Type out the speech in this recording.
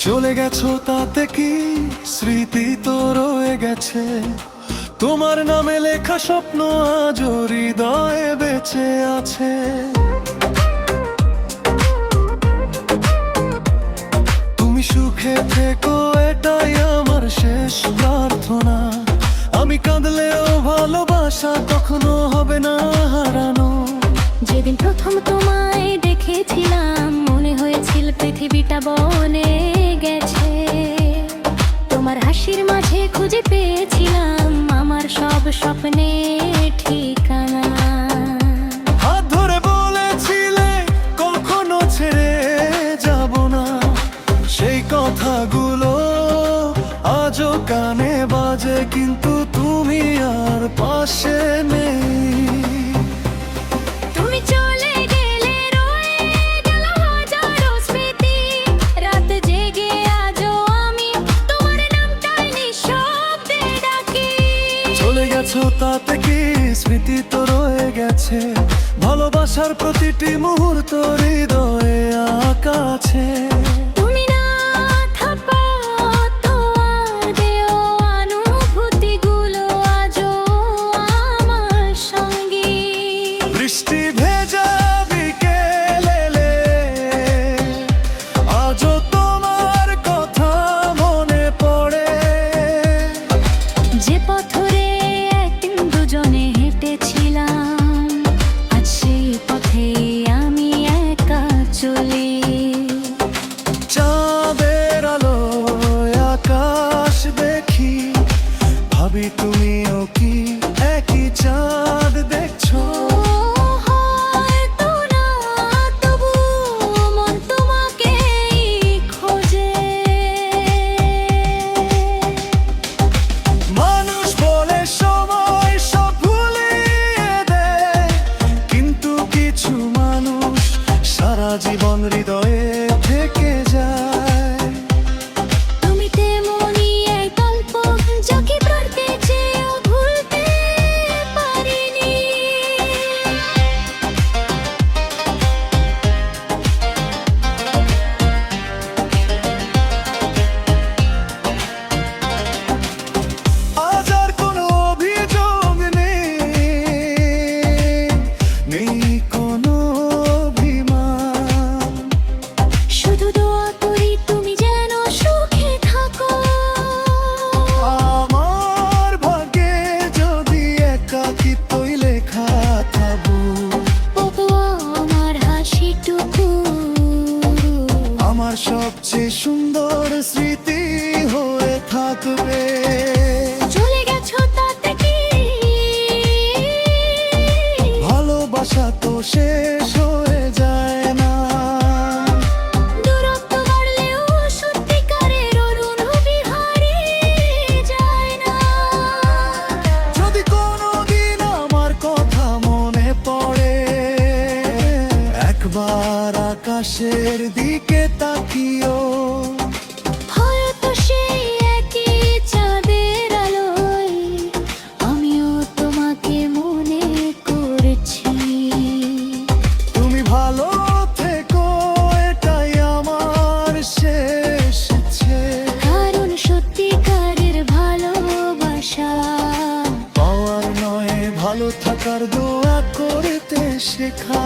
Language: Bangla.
চলে গেছো তাতে কি স্মৃতি তো রয়ে গেছে, তোমার নামে লেখা স্বপ্ন আজও হৃদয়ে বেঁচে আছে। তুমি সুখে থেকো এটাই আমার শেষ প্রার্থনা, আমি কাঁদলেও ভালোবাসা কখনো হবে না হারানো। যেদিন প্রথম তোমায় দেখেছিলাম মনে হয়েছিল পৃথিবীটা বনে গেছে, তোমার হাসির মাঝে খুঁজে পেয়েছিলাম আমার সব স্বপ্নের ঠিকানা। হাত ধরে বলেছিলে কখনো ছেড়ে যাব না, সেই কথাগুলো আজও কানে বাজে, কিন্তু তুমি আর পাশে নেই। তুমি চলে গেলে রয়ে গেল হাজারো স্মৃতি, রাত জেগে আজও আমি তোমার নামটাই নিঃশব্দে ডাকি। চলে গেছো তাতে কি স্মৃতি তো রয়ে গেছে, ভালোবাসার প্রতিটি মুহূর্ত হৃদয়ে আঁকা আছে। তুমি না থাকো তো আর দেও অনুভূতিগুলো আজও আমার সঙ্গী। বৃষ্টি ভেজা বিকেলে আজও তোমার কথা মনে পড়ে, যে পথরে একদিন দুজনে হেঁটেছিলাম আজ সেই পথে আমি একা চলি। চাঁদের আলোয় আকাশ দেখি, ভাবি তুমিও কি একই চাঁদ দেখছো? হয়তো না, তবু মন তোমাকেই খোঁজে। মানুষ বলে সময় সব ভুলিয়ে দেয়, কিন্তু কিছু মানুষ সারা জীবন হৃদয়ে থেকে যায়। তুমি তেমনই এক গল্প যাকে পড়তে চেয়েও ভুলতে পারিনি। আজ আর কোনো অভিযোগ নেই কোনো অভিমান, শুধু দোয়া করি তুমি যেন সুখে থাকো। আমার ভাগ্যে যদি একাকিত্বই লেখা থাকবো, তবু আমার হাসিটুকু আমার সবচেয়ে সুন্দর স্মৃতি হয়ে থাকবে। চলে গেছো তাতে কি ভালোবাসা তো শেষ হয়ে যায় না, দূরত্ব বাড়লেও সত্যিকারের অনুভূতি হারিয়ে যায় না। যদি কোনোদিন আমার কথা মনে পড়ে, একবার আকাশের দিকে তাকিও, হয়তো সেই একই চাঁদের আলোয় আমিও তোমাকে মনে করছি। তুমি ভালো থেকো এটাই আমার শেষ ইচ্ছে, কারণ সত্যিকারের ভালোবাসা পাওয়ার নয় ভালো থাকার দোয়া করতে শেখা।